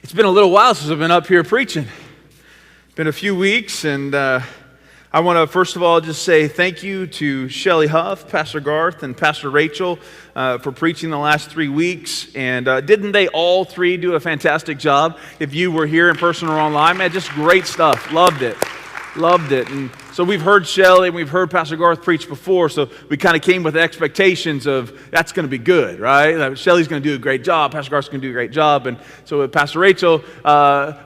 It's been a little while since I've been up here preaching. It's been a few weeks, and I want to first of all just say thank you to Shelly Huff, Pastor Garth, and Pastor Rachel for preaching the last 3 weeks. And didn't they all three do a fantastic job? If you were here in person or online, man, just great stuff. Loved it. Loved it. And so we've heard Shelly and we've heard Pastor Garth preach before, so we kind of came with expectations of that's going to be good, right? Shelly's going to do a great job, Pastor Garth's going to do a great job. And so with Pastor Rachel,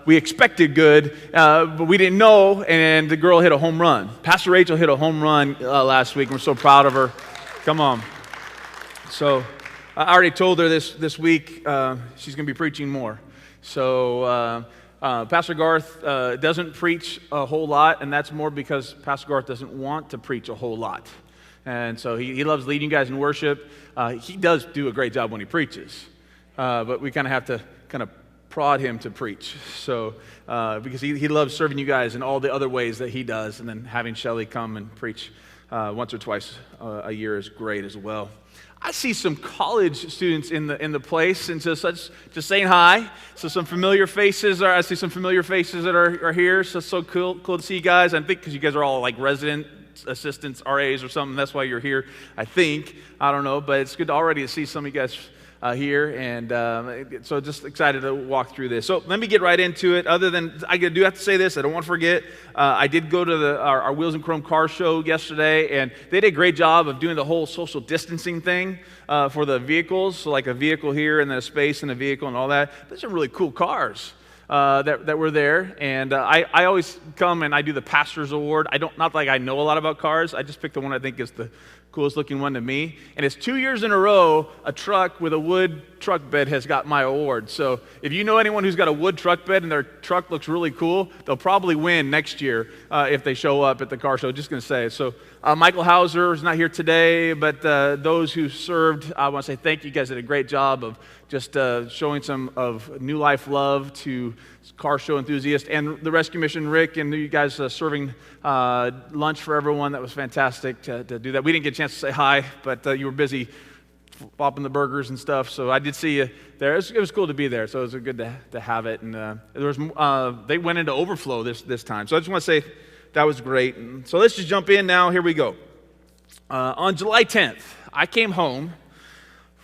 we expected good, but we didn't know, and the girl hit a home run. Pastor Rachel hit a home run last week, and we're so proud of her. Come on. So I already told her this week she's going to be preaching more. So Pastor Garth doesn't preach a whole lot, and that's more because Pastor Garth doesn't want to preach a whole lot. And so he loves leading you guys in worship. He does do a great job when he preaches, but we kind of have to kind of prod him to preach. So because he loves serving you guys in all the other ways that he does, and then having Shelly come and preach once or twice a year is great as well. I see some college students in the place, and just saying hi. So some familiar faces. I see some familiar faces that are here. So cool to see you guys. I think because you guys are all like resident assistants, RAs or something. That's why you're here. I think. I don't know, but it's good already to see some of you guys here, and so just excited to walk through this. So let me get right into it. Other than, I do have to say this, I don't want to forget, I did go to our Wheels and Chrome car show yesterday, and they did a great job of doing the whole social distancing thing for the vehicles, so like a vehicle here and then a space in a vehicle and all that. Those are really cool cars that were there, and I always come and I do the Pastor's Award. Not like I know a lot about cars, I just pick the one I think is the coolest looking one to me, and it's 2 years in a row a truck with a wood truck bed has got my award. So if you know anyone who's got a wood truck bed and their truck looks really cool, they'll probably win next year if they show up at the car show. Just going to say. So Michael Hauser is not here today, but those who served, I want to say thank you. You guys did a great job of just showing some of New Life love to car show enthusiasts and the rescue mission, Rick, and you guys serving lunch for everyone. That was fantastic to do that. We didn't get a chance to say hi, but you were busy popping the burgers and stuff, so I did see you there. It was cool to be there, so it was good to have it. And they went into overflow this time, so I just want to say that was great. And so let's just jump in now. Here we go. On July 10th, I came home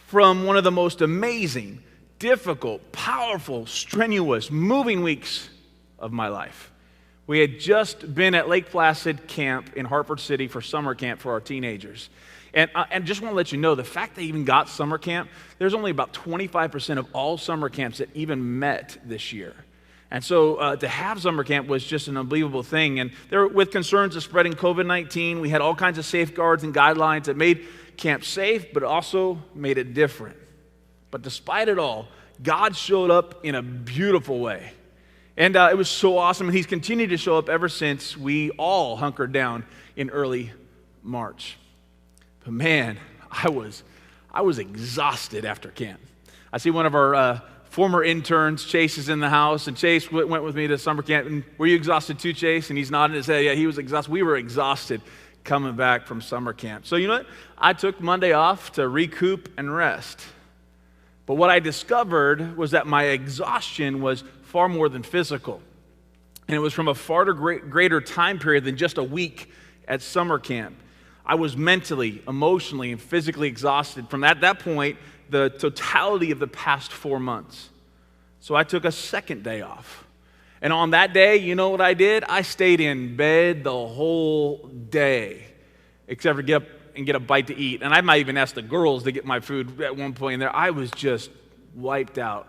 from one of the most amazing, difficult, powerful, strenuous, moving weeks of my life. We had just been at Lake Placid Camp in Hartford City for summer camp for our teenagers. And just want to let you know, the fact they even got summer camp, there's only about 25% of all summer camps that even met this year. And so to have summer camp was just an unbelievable thing. And there, with concerns of spreading COVID-19, we had all kinds of safeguards and guidelines that made camp safe, but also made it different. But despite it all, God showed up in a beautiful way. And it was so awesome, and He's continued to show up ever since we all hunkered down in early March. But man, I was exhausted after camp. I see one of our former interns, Chase, is in the house, and Chase went with me to summer camp. And were you exhausted too, Chase? And he's nodding his head. Yeah, he was exhausted. We were exhausted coming back from summer camp. So you know what? I took Monday off to recoup and rest. But what I discovered was that my exhaustion was far more than physical. And it was from a far greater time period than just a week at summer camp. I was mentally, emotionally, and physically exhausted from at that point, the totality of the past 4 months. So I took a second day off. And on that day, you know what I did? I stayed in bed the whole day, except for get up and get a bite to eat. And I might even ask the girls to get my food at one point in there. I was just wiped out.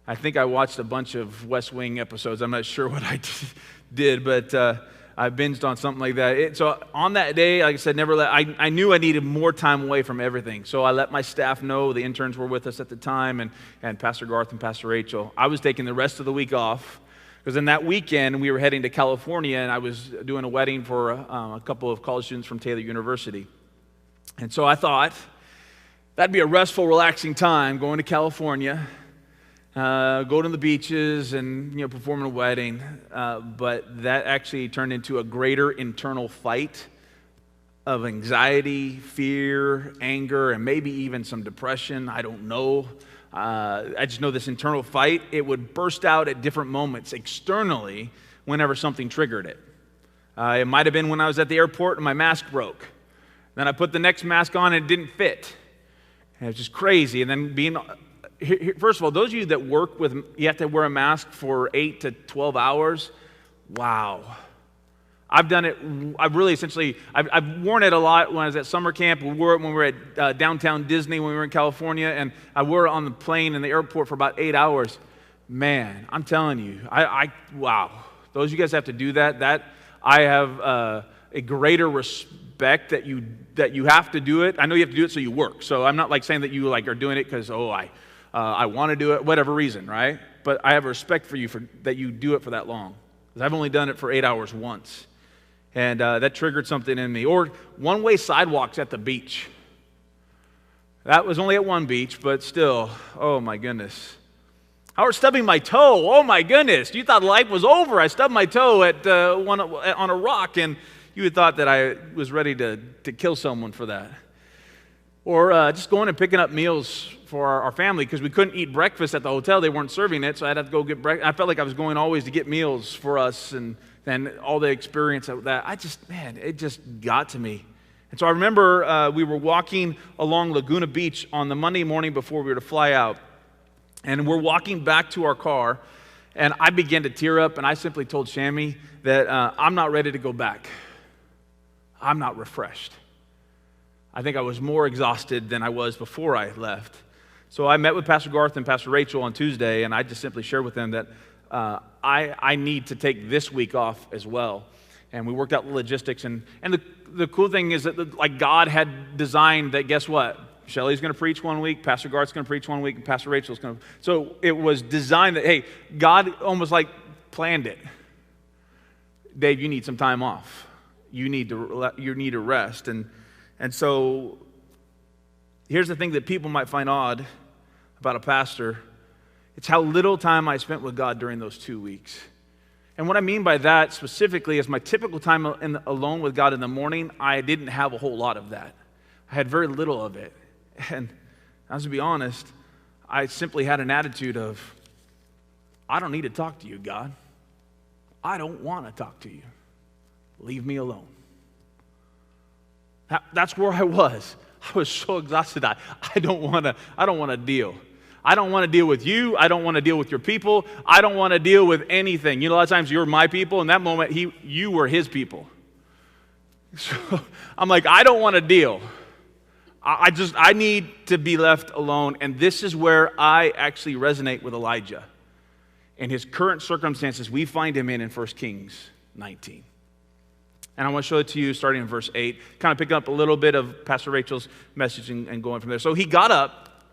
I think I watched a bunch of West Wing episodes. I'm not sure what I did, but I binged on something like that. So on that day, like I said, I knew I needed more time away from everything. So I let my staff know, the interns were with us at the time, and Pastor Garth and Pastor Rachel. I was taking the rest of the week off, because in that weekend, we were heading to California, and I was doing a wedding for a couple of college students from Taylor University. And so I thought, that'd be a restful, relaxing time, going to California, go to the beaches and perform a wedding, but that actually turned into a greater internal fight of anxiety, fear, anger, and maybe even some depression. I don't know. I just know this internal fight, it would burst out at different moments externally whenever something triggered it. It might have been when I was at the airport and my mask broke. Then I put the next mask on and it didn't fit. And it was just crazy. And then first of all, those of you that work with, you have to wear a mask for 8 to 12 hours. Wow. I've done it, I've worn it a lot when I was at summer camp. We wore it when we were at downtown Disney when we were in California, and I wore it on the plane in the airport for about 8 hours. Man, I'm telling you, wow. Those of you guys have to do that. I have a greater respect that you have to do it. I know you have to do it so you work. So I'm not like saying that you like are doing it because, I want to do it, whatever reason, right? But I have respect for you that you do it for that long. Because I've only done it for 8 hours once. And that triggered something in me. Or one-way sidewalks at the beach. That was only at one beach, but still, oh my goodness. I was stubbing my toe. Oh my goodness. You thought life was over. I stubbed my toe on a rock, and you had thought that I was ready to kill someone for that. Or just going and picking up meals for our family because we couldn't eat breakfast at the hotel. They weren't serving it, so I'd have to go get breakfast. I felt like I was going always to get meals for us, and all the experience of that. It just got to me. And so I remember we were walking along Laguna Beach on the Monday morning before we were to fly out. And we're walking back to our car, and I began to tear up, and I simply told Shammy that I'm not ready to go back. I'm not refreshed. I think I was more exhausted than I was before I left. So I met with Pastor Garth and Pastor Rachel on Tuesday, and I just simply shared with them that I need to take this week off as well. And we worked out the logistics. And the cool thing is that God had designed that, guess what? Shelly's going to preach one week, Pastor Garth's going to preach one week, and Pastor Rachel's going to. So it was designed that, hey, God almost like planned it. Dave, you need some time off. You need to rest. And so here's the thing that people might find odd about a pastor. It's how little time I spent with God during those 2 weeks. And what I mean by that specifically is my typical time alone with God in the morning, I didn't have a whole lot of that. I had very little of it. And as to be honest, I simply had an attitude of, I don't need to talk to you, God. I don't want to talk to you. Leave me alone. That's where I was. I was so exhausted. I don't want to deal. I don't want to deal with you. I don't want to deal with your people. I don't want to deal with anything. You know, a lot of times you're my people. In that moment, you were his people. So I'm like, I don't want to deal. I need to be left alone. And this is where I actually resonate with Elijah. In his current circumstances, we find him in 1 Kings 19. And I want to show it to you starting in verse 8, kind of picking up a little bit of Pastor Rachel's message and going from there. So he got up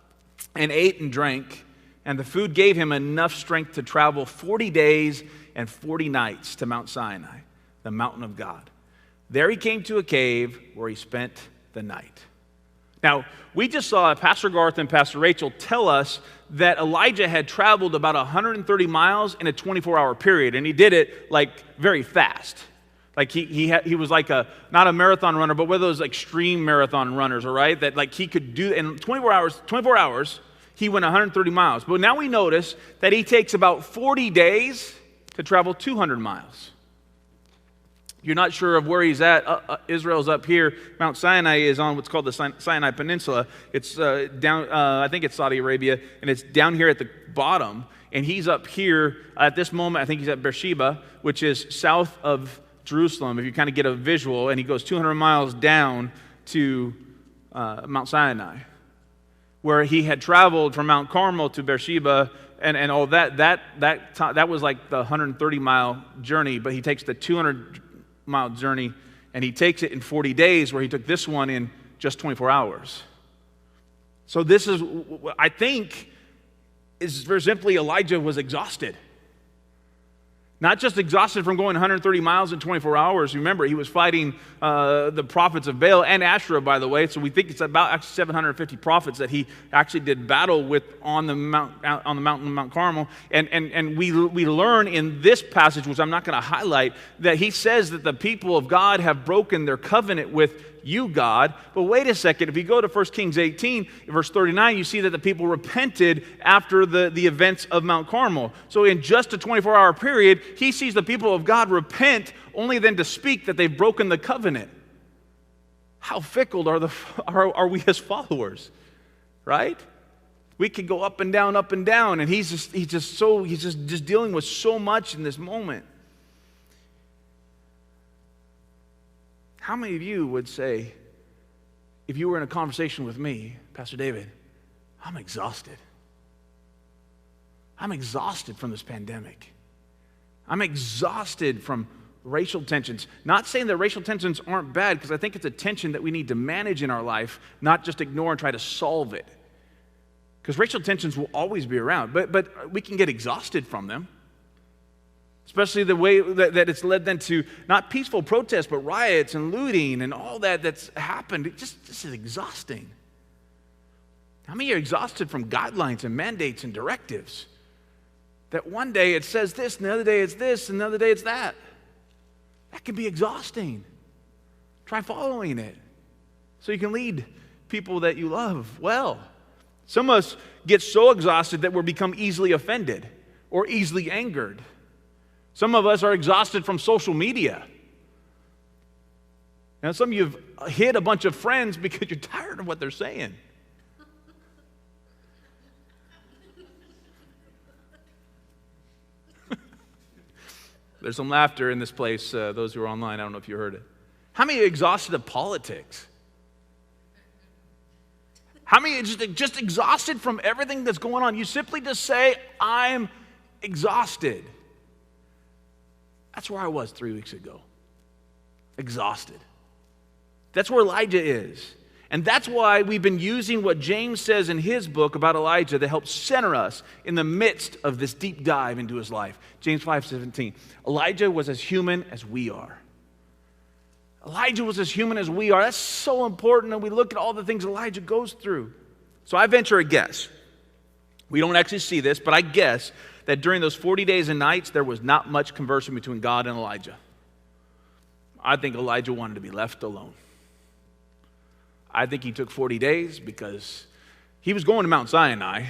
and ate and drank, and the food gave him enough strength to travel 40 days and 40 nights to Mount Sinai, the mountain of God. There he came to a cave where he spent the night. Now, we just saw Pastor Garth and Pastor Rachel tell us that Elijah had traveled about 130 miles in a 24-hour period, and he did it like very fast. Like he was like not a marathon runner, but one of those extreme marathon runners, all right? That like he could do in 24 hours, he went 130 miles. But now we notice that he takes about 40 days to travel 200 miles. You're not sure of where he's at. Israel's up here. Mount Sinai is on what's called the Sinai Peninsula. It's down, I think it's Saudi Arabia, and it's down here at the bottom. And he's up here at this moment. I think he's at Beersheba, which is south of Jerusalem, if you kind of get a visual, and he goes 200 miles down to Mount Sinai, where he had traveled from Mount Carmel to Beersheba, and all that was like the 130-mile journey, but he takes the 200-mile journey, and he takes it in 40 days, where he took this one in just 24 hours. So this is, I think, is very simply Elijah was exhausted. Not just exhausted from going 130 miles in 24 hours. Remember, he was fighting the prophets of Baal and Asherah, by the way. So we think it's about actually 750 prophets that he actually did battle with on the mountain of Mount Carmel. And we learn in this passage, which I'm not going to highlight, that he says that the people of God have broken their covenant with you, God. But wait a second, if you go to 1 Kings 18, verse 39, you see that the people repented after the events of Mount Carmel. So in just a 24-hour period, he sees the people of God repent, only then to speak that they've broken the covenant. How fickle are we as followers, right? We could go up and down, and he's just dealing with so much in this moment. How many of you would say, if you were in a conversation with me, Pastor David, I'm exhausted. I'm exhausted from this pandemic. I'm exhausted from racial tensions. Not saying that racial tensions aren't bad, because I think it's a tension that we need to manage in our life, not just ignore and try to solve it. Because racial tensions will always be around, but we can get exhausted from them. Especially the way that it's led then to not peaceful protests, but riots and looting and all that's happened. This is exhausting. How many are exhausted from guidelines and mandates and directives? That one day it says this, and the other day it's this, and the other day it's that. That can be exhausting. Try following it so you can lead people that you love well. Some of us get so exhausted that we become easily offended or easily angered. Some of us are exhausted from social media. And some of you have hid a bunch of friends because you're tired of what they're saying. There's some laughter in this place, those who are online. I don't know if you heard it. How many are exhausted of politics? How many are just exhausted from everything that's going on? You simply just say, I'm exhausted. That's where I was 3 weeks ago. Exhausted. That's where Elijah is. And that's why we've been using what James says in his book about Elijah to help center us in the midst of this deep dive into his life. James 5:17. Elijah was as human as we are. Elijah was as human as we are. That's so important, and we look at all the things Elijah goes through. So I venture a guess. We don't actually see this, but I guess that during those 40 days and nights, there was not much conversing between God and Elijah. I think Elijah wanted to be left alone. I think he took 40 days because he was going to Mount Sinai.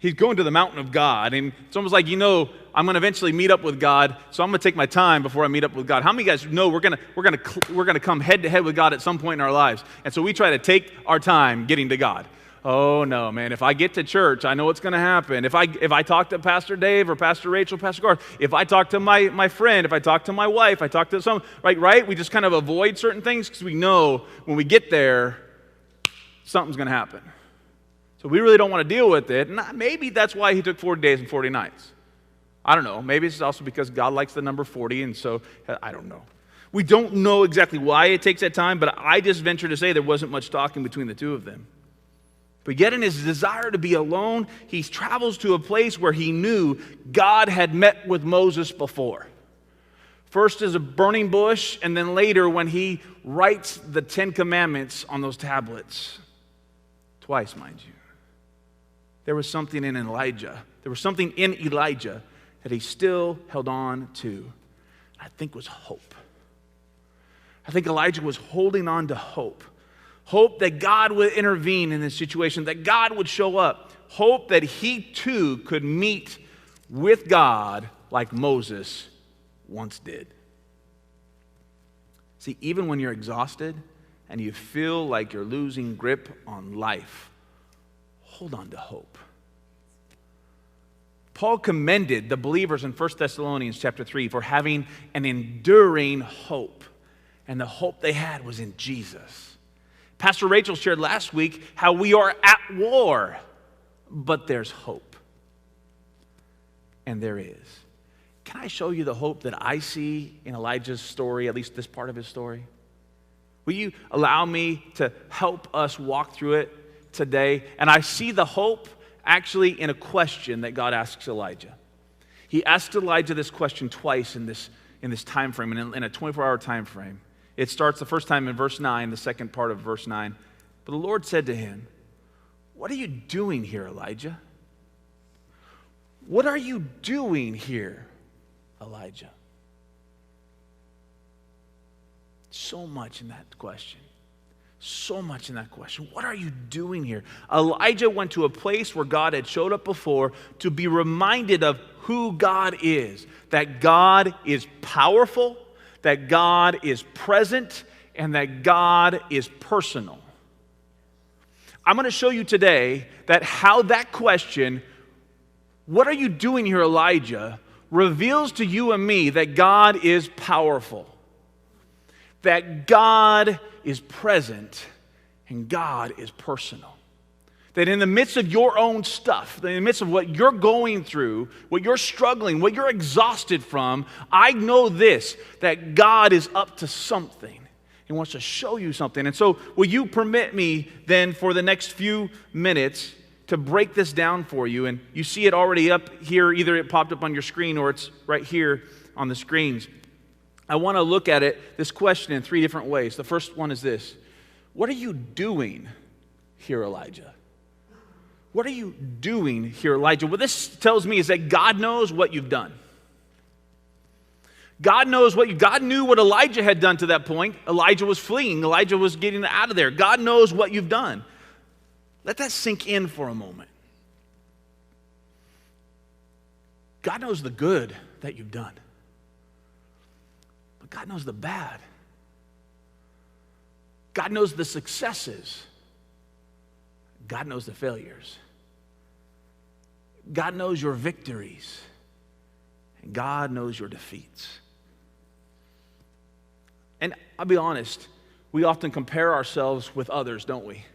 He's going to the mountain of God. And it's almost like, I'm going to eventually meet up with God, so I'm going to take my time before I meet up with God. How many of you guys know we're going to come head to head with God at some point in our lives? And so we try to take our time getting to God. Oh, no, man. If I get to church, I know what's going to happen. If I talk to Pastor Dave or Pastor Rachel, Pastor Garth, if I talk to my friend, if I talk to my wife, I talk to someone, right? We just kind of avoid certain things because we know when we get there, something's going to happen. So we really don't want to deal with it. And maybe that's why he took 40 days and 40 nights. I don't know. Maybe it's also because God likes the number 40, and so I don't know. We don't know exactly why it takes that time, but I just venture to say there wasn't much talking between the two of them. But yet in his desire to be alone, he travels to a place where he knew God had met with Moses before. First as a burning bush, and then later when he writes the 10 Commandments on those tablets. Twice, mind you. There was something in Elijah. There was something in Elijah that he still held on to. I think was hope. I think Elijah was holding on to hope. Hope that God would intervene in this situation, that God would show up. Hope that he too could meet with God like Moses once did. See, even when you're exhausted and you feel like you're losing grip on life, hold on to hope. Paul commended the believers in 1 Thessalonians chapter 3 for having an enduring hope. And the hope they had was in Jesus. Pastor Rachel shared last week how we are at war, but there's hope. And there is. Can I show you the hope that I see in Elijah's story, at least this part of his story? Will you allow me to help us walk through it today? And I see the hope actually in a question that God asks Elijah. He asked Elijah this question twice in this time frame, in a 24-hour time frame. It starts the first time in verse 9, the second part of verse 9. But the Lord said to him, "What are you doing here, Elijah? What are you doing here, Elijah?" So much in that question. so much in that question. What are you doing here? Elijah went to a place where God had showed up before to be reminded of who God is, that God is powerful, that God is present, and that God is personal. I'm going to show you today that how that question, what are you doing here, Elijah, reveals to you and me that God is powerful, that God is present, and God is personal. That in the midst of your own stuff, in the midst of what you're going through, what you're struggling, what you're exhausted from, I know this, that God is up to something. He wants to show you something. And so will you permit me then for the next few minutes to break this down for you? And you see it already up here. Either it popped up on your screen or it's right here on the screens. I want to look at it, this question, in three different ways. The first one is this. What are you doing here, Elijah? What are you doing here, Elijah? What this tells me is that God knows what you've done. God knows God knew what Elijah had done to that point. Elijah was fleeing. Elijah was getting out of there. God knows what you've done. Let that sink in for a moment. God knows the good that you've done. But God knows the bad. God knows the successes. God knows the failures. God knows your victories. And God knows your defeats. And I'll be honest, we often compare ourselves with others, don't we?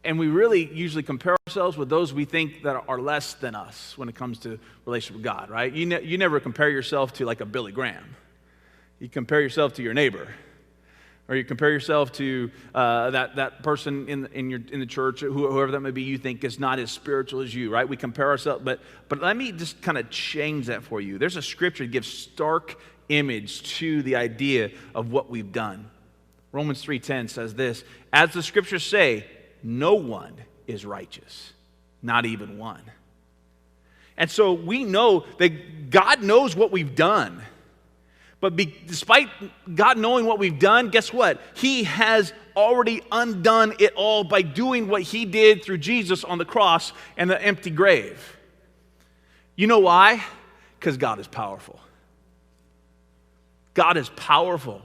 And we really usually compare ourselves with those we think that are less than us when it comes to relationship with God, right? You never compare yourself to like a Billy Graham. You compare yourself to your neighbor. Or you compare yourself to that person in the church, whoever that may be, you think is not as spiritual as you, right? We compare ourselves, but let me just kind of change that for you. There's a scripture that gives stark image to the idea of what we've done. Romans 3:10 says this, as the scriptures say, no one is righteous, not even one. And so we know that God knows what we've done. But despite God knowing what we've done, guess what? He has already undone it all by doing what he did through Jesus on the cross and the empty grave. You know why? Because God is powerful. God is powerful.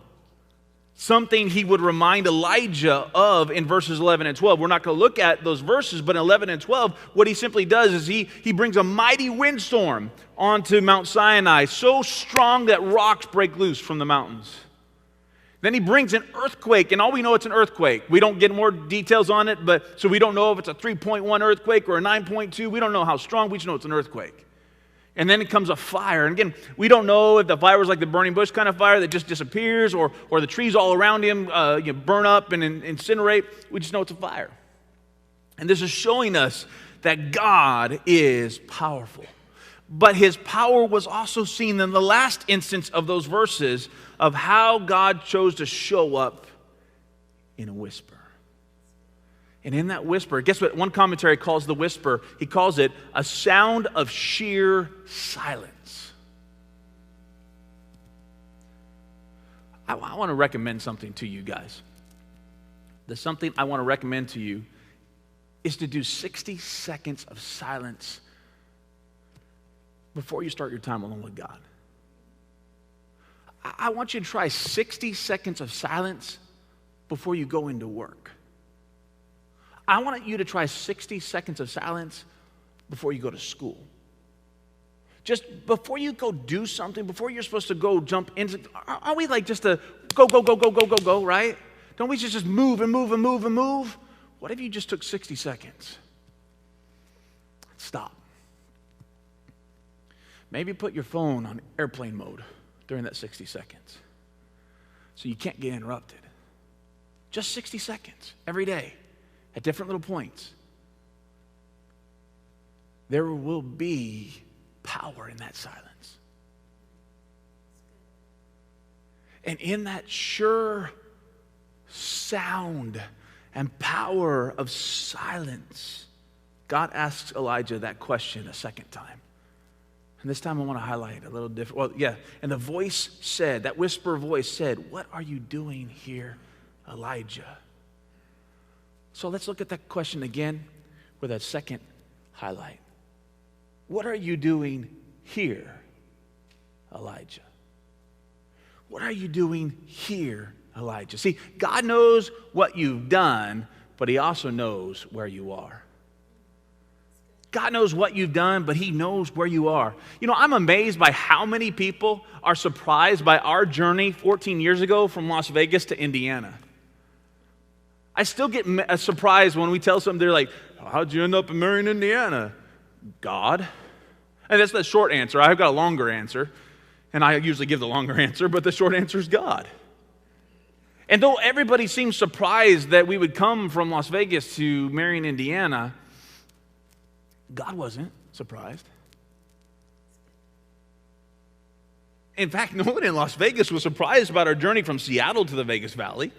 Something he would remind Elijah of in verses 11 and 12. We're not going to look at those verses, but in 11 and 12, what he simply does is he brings a mighty windstorm onto Mount Sinai, so strong that rocks break loose from the mountains. Then he brings an earthquake, and all we know it's an earthquake. We don't get more details on it, so we don't know if it's a 3.1 earthquake or a 9.2. We don't know how strong, we just know it's an earthquake. And then it comes a fire. And again, we don't know if the fire was like the burning bush kind of fire that just disappears or the trees all around him burn up and incinerate. We just know it's a fire. And this is showing us that God is powerful. But his power was also seen in the last instance of those verses of how God chose to show up in a whisper. And in that whisper, guess what one commentary calls the whisper? He calls it a sound of sheer silence. I want to recommend something to you guys. The something I want to recommend to you is to do 60 seconds of silence before you start your time alone with God. I want you to try 60 seconds of silence before you go into work. I want you to try 60 seconds of silence before you go to school. Just before you go do something, before you're supposed to go jump into, are we like just a go, right? Don't we just move and move and move and move? What if you just took 60 seconds? Stop. Maybe put your phone on airplane mode during that 60 seconds so you can't get interrupted. Just 60 seconds every day. At different little points, there will be power in that silence. And in that sure sound and power of silence, God asks Elijah that question a second time. And this time I want to highlight a little different. Well, yeah, and the voice said, that whisper voice said, what are you doing here, Elijah? So let's look at that question again with a second highlight. What are you doing here, Elijah? What are you doing here, Elijah? See, God knows what you've done, but he also knows where you are. God knows what you've done, but he knows where you are. You know, I'm amazed by how many people are surprised by our journey 14 years ago from Las Vegas to Indiana. I still get surprised when we tell something, they're like, how'd you end up in Marion, Indiana? God. And that's the short answer. I've got a longer answer, and I usually give the longer answer, but the short answer is God. And though everybody seems surprised that we would come from Las Vegas to Marion, Indiana, God wasn't surprised. In fact, no one in Las Vegas was surprised about our journey from Seattle to the Vegas Valley.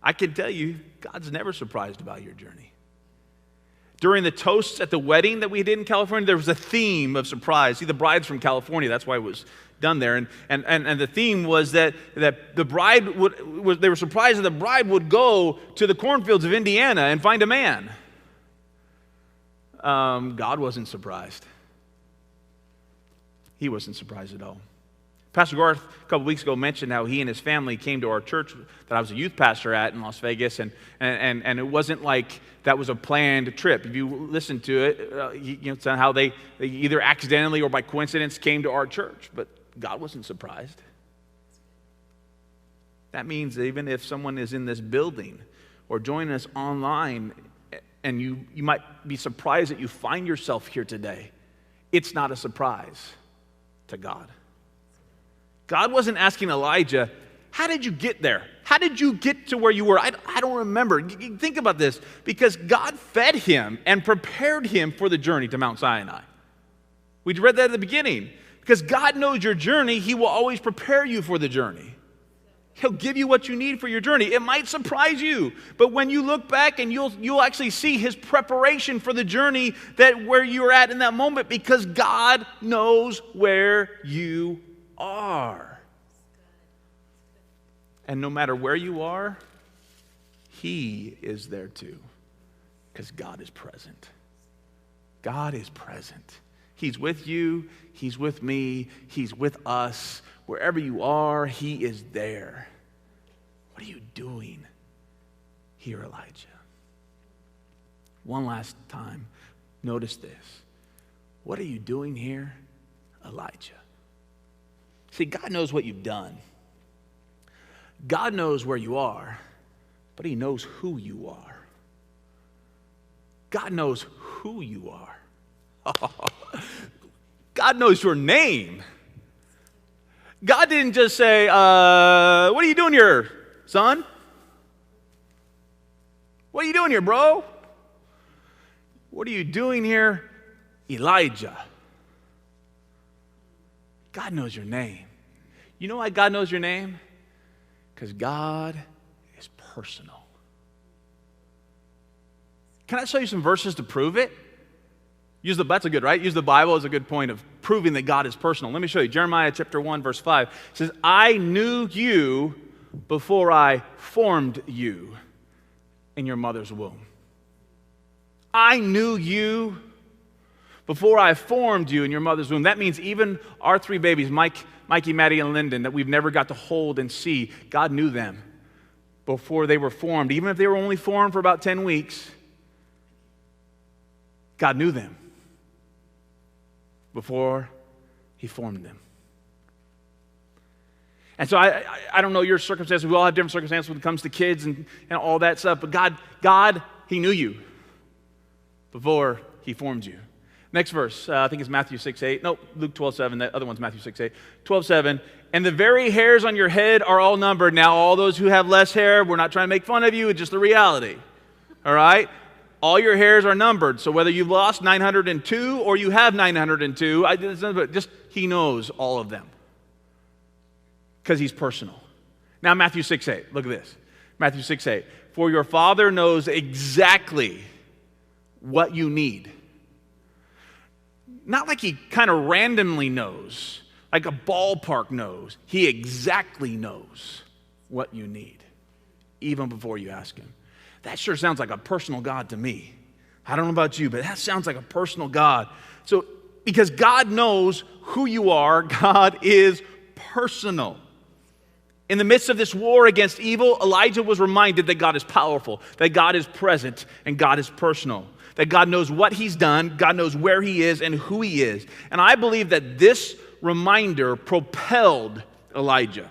I can tell you, God's never surprised about your journey. During the toasts at the wedding that we did in California, there was a theme of surprise. See, the bride's from California, that's why it was done there. And the theme was that the bride they were surprised that the bride would go to the cornfields of Indiana and find a man. God wasn't surprised. He wasn't surprised at all. Pastor Garth, a couple weeks ago, mentioned how he and his family came to our church that I was a youth pastor at in Las Vegas, and it wasn't like that was a planned trip. If you listen to it, you know how they either accidentally or by coincidence came to our church, but God wasn't surprised. That means that even if someone is in this building or joining us online, and you might be surprised that you find yourself here today, it's not a surprise to God. God wasn't asking Elijah, how did you get there? How did you get to where you were? I don't remember. Think about this, because God fed him and prepared him for the journey to Mount Sinai. We read that at the beginning. Because God knows your journey, he will always prepare you for the journey. He'll give you what you need for your journey. It might surprise you, but when you look back and you'll actually see his preparation for the journey that where you're at in that moment, because God knows where you are. And no matter where you are, he is there too, because God is present. God is present. He's with you, he's with me, he's with us. Wherever you are, he is there. What are you doing here, Elijah? One last time, notice this. What are you doing here, Elijah? See, God knows what you've done. God knows where you are, but he knows who you are. God knows who you are. God knows your name. God didn't just say, what are you doing here, son? What are you doing here, bro? What are you doing here, Elijah? God knows your name. You know why God knows your name? Because God is personal. Can I show you some verses to prove it? That's a good, right? Use the Bible as a good point of proving that God is personal. Let me show you. Jeremiah chapter 1, verse 5 says, I knew you before I formed you in your mother's womb. I knew you before I formed you in your mother's womb. That means even our three babies, Mikey, Maddie, and Lyndon, that we've never got to hold and see, God knew them before they were formed. Even if they were only formed for about 10 weeks, God knew them before he formed them. And so I don't know your circumstances. We all have different circumstances when it comes to kids and all that stuff. But God, he knew you before he formed you. Next verse, I think it's Matthew 6:8. No, Luke 12:7. The other one's Matthew 6:8. 12:7. And the very hairs on your head are all numbered. Now, all those who have less hair, we're not trying to make fun of you. It's just the reality. All right? All your hairs are numbered. So whether you've lost 902 or you have 902, he knows all of them. Because he's personal. Now, Matthew 6:8. Look at this. Matthew 6:8. For your Father knows exactly what you need. Not like he kind of randomly knows, like a ballpark knows. He exactly knows what you need. even before you ask him. That sure sounds like a personal God to me. I don't know about you, but that sounds like a personal God. So, because God knows who you are, God is personal. In the midst of this war against evil, Elijah was reminded that God is powerful, that God is present, and God is personal. That God knows what he's done, God knows where he is, and who he is. And I believe that this reminder propelled Elijah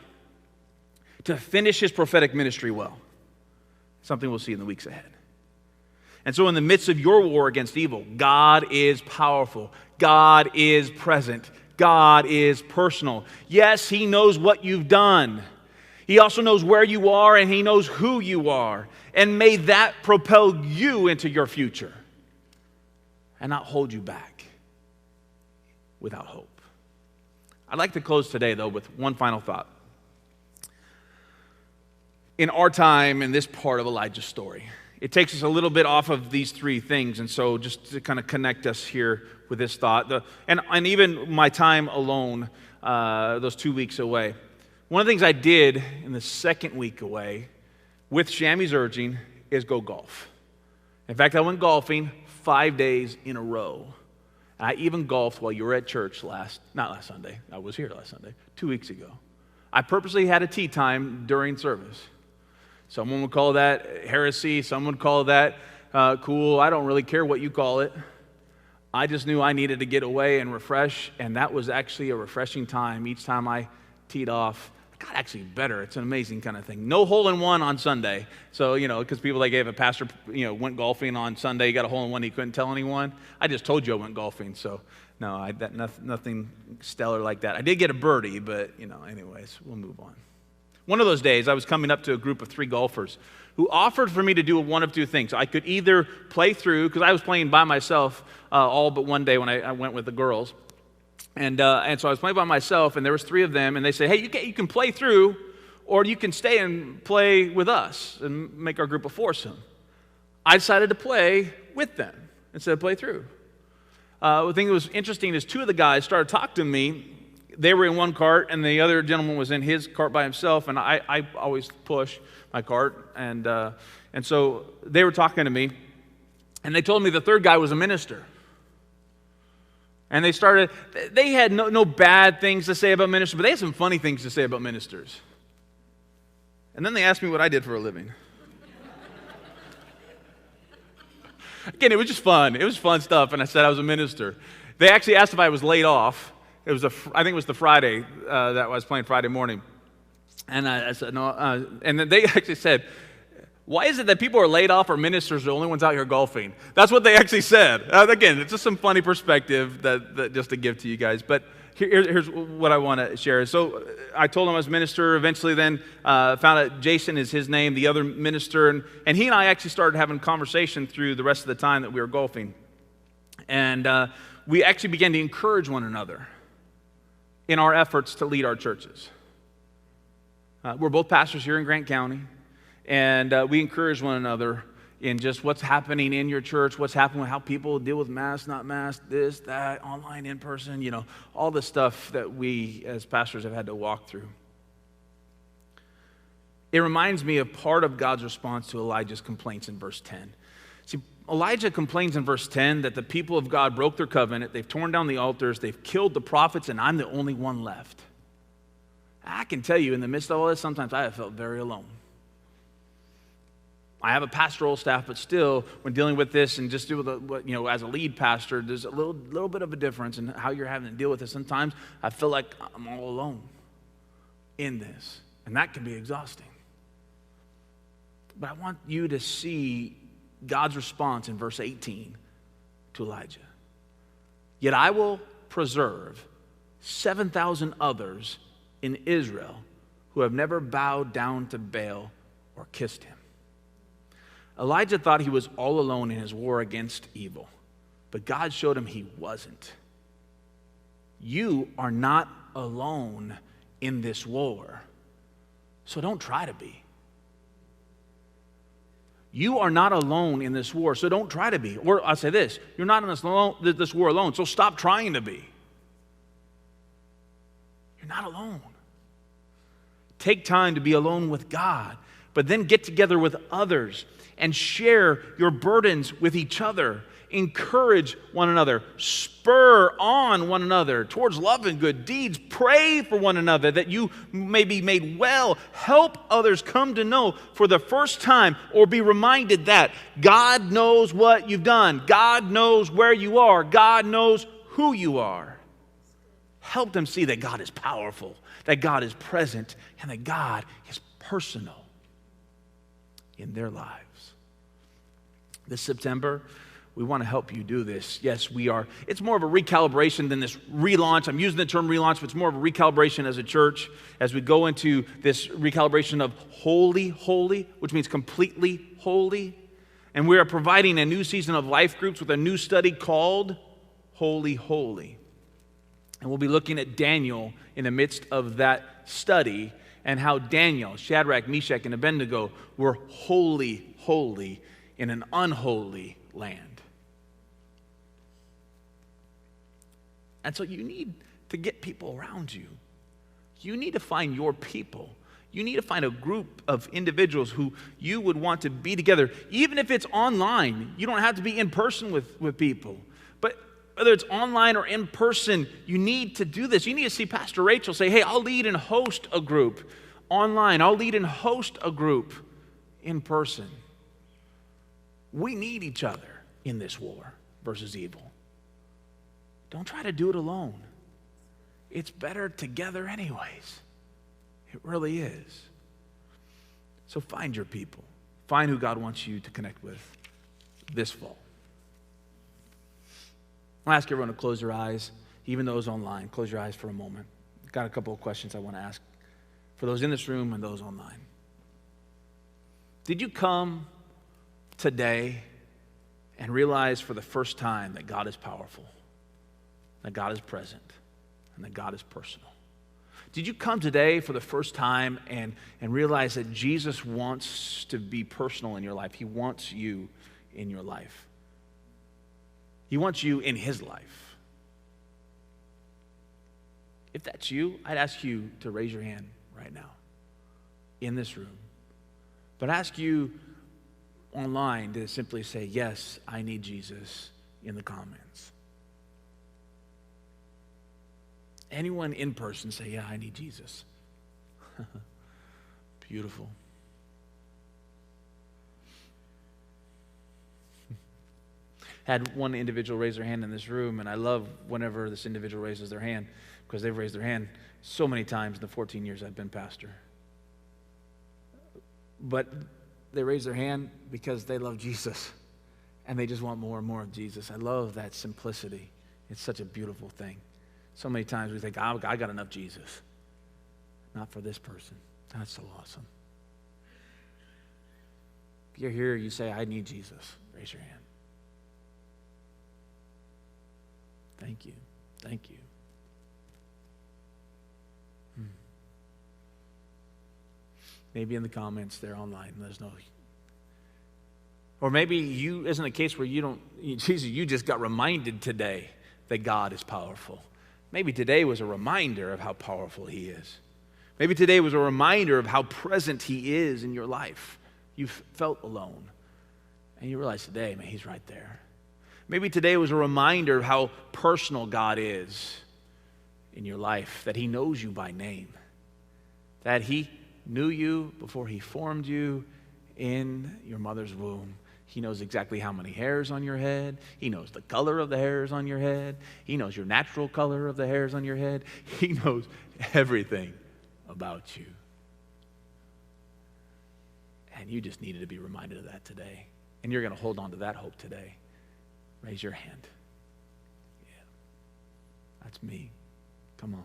to finish his prophetic ministry well. Something we'll see in the weeks ahead. And so in the midst of your war against evil, God is powerful. God is present. God is personal. Yes, he knows what you've done. He also knows where you are, and he knows who you are. And may that propel you into your future and not hold you back without hope. I'd like to close today, though, with one final thought. In our time, in this part of Elijah's story, it takes us a little bit off of these three things, and so just to kind of connect us here with this thought, and even my time alone, those 2 weeks away. One of the things I did in the second week away, with Shammy's urging, is go golf. In fact, I went golfing 5 days in a row. I even golfed while you were at church not last Sunday, I was here last Sunday, 2 weeks ago. I purposely had a tee time during service. Someone would call that heresy. Someone would call that cool. I don't really care what you call it. I just knew I needed to get away and refresh, and that was actually a refreshing time. Each time I teed off, it got actually better. It's an amazing kind of thing. No hole-in-one on Sunday. So, because people like, if a pastor, went golfing on Sunday, he got a hole-in-one, he couldn't tell anyone. I just told you I went golfing, so no, nothing stellar like that. I did get a birdie, but, anyways, we'll move on. One of those days, I was coming up to a group of 3 golfers who offered for me to do one of two things. I could either play through, because I was playing by myself all but one day when I went with the girls. And so I was playing by myself, and there was 3 of them, and they said, hey, you can play through, or you can stay and play with us and make our group a foursome. I decided to play with them instead of play through. The thing that was interesting is 2 of the guys started talking to me. They were in one cart, and the other gentleman was in his cart by himself, and I always push my cart, and so they were talking to me, and they told me the third guy was a minister. And they had no bad things to say about ministers, but they had some funny things to say about ministers. And then they asked me what I did for a living. Again, it was just fun. It was fun stuff, and I said I was a minister. They actually asked if I was laid off. I think it was the Friday that I was playing Friday morning. And I said, no. And then they actually said, why is it that people are laid off or ministers are the only ones out here golfing? That's what they actually said. Again, it's just some funny perspective that just to give to you guys. But here's what I want to share. So I told him I was a minister. Eventually then found out Jason is his name, the other minister. And he and I actually started having a conversation through the rest of the time that we were golfing. And we actually began to encourage one another in our efforts to lead our churches. We're both pastors here in Grant County, and we encourage one another in just what's happening in your church, what's happening with how people deal with masks, not masks, this, that, online, in person, all the stuff that we as pastors have had to walk through. It reminds me of part of God's response to Elijah's complaints in verse 10. See, Elijah complains in verse 10 that the people of God broke their covenant, they've torn down the altars, they've killed the prophets, and I'm the only one left. I can tell you, in the midst of all this, sometimes I have felt very alone. I have a pastoral staff, but still, when dealing with this and just as a lead pastor, there's a little bit of a difference in how you're having to deal with it. Sometimes I feel like I'm all alone in this, and that can be exhausting. But I want you to see God's response in verse 18 to Elijah. Yet I will preserve 7,000 others in Israel who have never bowed down to Baal or kissed him. Elijah thought he was all alone in his war against evil, but God showed him he wasn't. You are not alone in this war, so don't try to be. You are not alone in this war, so don't try to be. Or I'll say this, you're not in this war alone, so stop trying to be. You're not alone. Take time to be alone with God. but then get together with others and share your burdens with each other. Encourage one another. Spur on one another towards love and good deeds. Pray for one another that you may be made well. Help others come to know for the first time or be reminded that God knows what you've done. God knows where you are. God knows who you are. Help them see that God is powerful, that God is present, and that God is personal in their lives. This September, we want to help you do this. Yes, we are. It's more of a recalibration than this relaunch. I'm using the term relaunch, but it's more of a recalibration as a church as we go into this recalibration of holy, which means completely holy. And we are providing a new season of life groups with a new study called Holy, Holy. And we'll be looking at Daniel in the midst of that study and how Daniel, Shadrach, Meshach, and Abednego were holy, holy in an unholy land. And so you need to get people around you. You need to find your people. You need to find a group of individuals who you would want to be together. Even if it's online, you don't have to be in person with people. But whether it's online or in person, you need to do this. You need to see Pastor Rachel say, hey, I'll lead and host a group online. I'll lead and host a group in person. We need each other in this war versus evil. Don't try to do it alone. It's better together anyways. It really is. So find your people. Find who God wants you to connect with this fall. I'll ask everyone to close their eyes, even those online. Close your eyes for a moment. I've got a couple of questions I want to ask for those in this room and those online. Did you come today and realize for the first time that God is powerful, that God is present, and that God is personal? Did you come today for the first time and realize that Jesus wants to be personal in your life? He wants you in your life. He wants you in his life. If that's you, I'd ask you to raise your hand right now in this room. But ask you online to simply say, yes, I need Jesus in the comments. Anyone in person say, yeah, I need Jesus. Beautiful. Had one individual raise their hand in this room, and I love whenever this individual raises their hand because they've raised their hand so many times in the 14 years I've been pastor. But they raise their hand because they love Jesus and they just want more and more of Jesus. I love that simplicity. It's such a beautiful thing. So many times we think, I got enough Jesus. Not for this person. That's so awesome. If you're here, you say, I need Jesus. Raise your hand. Thank you. Thank you. Maybe in the comments there online, let us know. Or maybe you isn't a case where you just got reminded today that God is powerful. Maybe today was a reminder of how powerful he is. Maybe today was a reminder of how present he is in your life. You felt alone. And you realize today, man, he's right there. Maybe today was a reminder of how personal God is in your life, that he knows you by name, that he knew you before he formed you in your mother's womb. He knows exactly how many hairs on your head. He knows the color of the hairs on your head. He knows your natural color of the hairs on your head. He knows everything about you. And you just needed to be reminded of that today. And you're going to hold on to that hope today. Raise your hand. Yeah, that's me. Come on.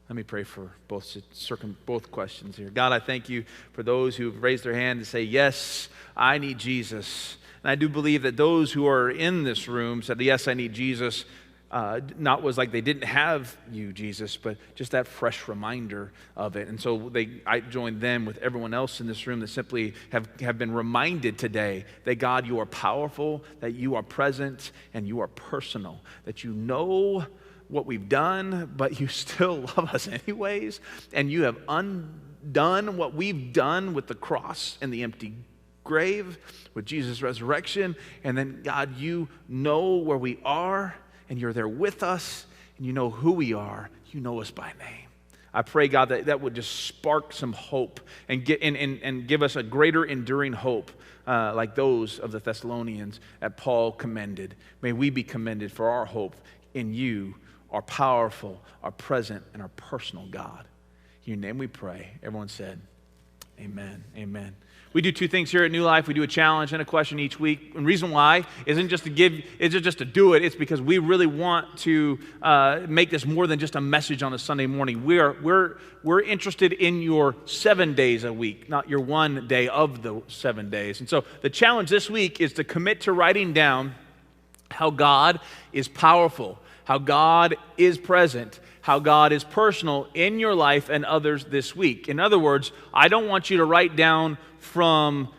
Let me pray for both questions here. God, I thank you for those who have raised their hand and say, yes, I need Jesus. And I do believe that those who are in this room said, yes, I need Jesus. Not was like they didn't have you, Jesus, but just that fresh reminder of it. And so I joined them with everyone else in this room that simply have been reminded today that God, you are powerful, that you are present, and you are personal, that you know what we've done, but you still love us anyways, and you have undone what we've done with the cross and the empty grave, with Jesus' resurrection, and then, God, you know where we are, and you're there with us, and you know who we are. You know us by name. I pray, God, that would just spark some hope and give us a greater enduring hope like those of the Thessalonians that Paul commended. May we be commended for our hope in you, our powerful, our present, and our personal God. In your name we pray. Everyone said, amen, amen. We do two things here at New Life. We do a challenge and a question each week. And the reason why isn't just to do it. It's because we really want to make this more than just a message on a Sunday morning. We're interested in your 7 days a week, not your 1 day of the 7 days. And so the challenge this week is to commit to writing down how God is powerful, how God is present, how God is personal in your life and others this week. In other words, I don't want you to write down from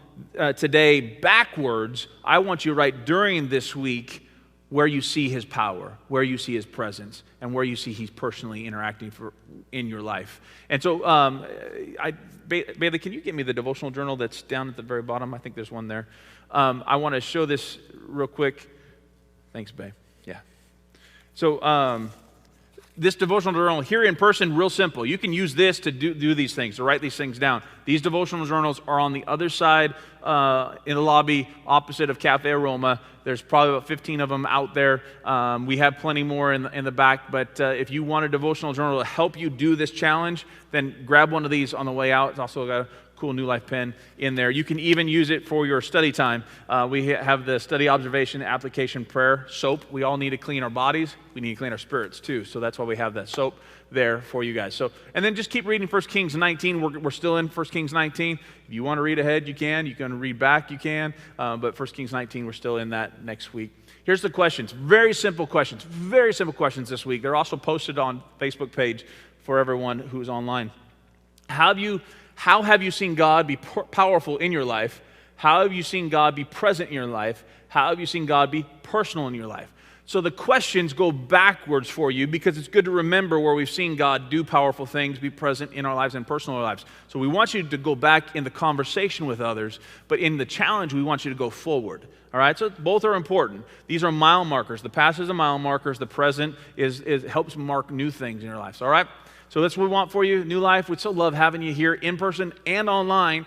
today backwards. I want you to write during this week where you see his power, where you see his presence, and where you see he's personally interacting in your life. And so, Bailey, can you get me the devotional journal that's down at the very bottom? I think there's one there. I want to show this real quick. Thanks, babe. Yeah. So, this devotional journal here in person, real simple. You can use this to do these things, to write these things down. These devotional journals are on the other side in the lobby opposite of Cafe Aroma. There's probably about 15 of them out there. We have plenty more in the back, but if you want a devotional journal to help you do this challenge, then grab one of these on the way out. It's also got a cool New Life pen in there. You can even use it for your study time. We have the study observation application prayer soap. We all need to clean our bodies. We need to clean our spirits too. So that's why we have that soap there for you guys. So, and then just keep reading 1 Kings 19. We're still in 1 Kings 19. If you want to read ahead, you can. You can read back, you can. But 1 Kings 19, we're still in that next week. Here's the questions. Very simple questions this week. They're also posted on Facebook page for everyone who's online. How have you seen God be powerful in your life? How have you seen God be present in your life? How have you seen God be personal in your life? So the questions go backwards for you because it's good to remember where we've seen God do powerful things, be present in our lives and personal lives. So we want you to go back in the conversation with others, but in the challenge, we want you to go forward. All right, so both are important. These are mile markers. The past is a mile markers. The present helps mark new things in your life. All right? So that's what we want for you, New Life. We'd so love having you here in person and online.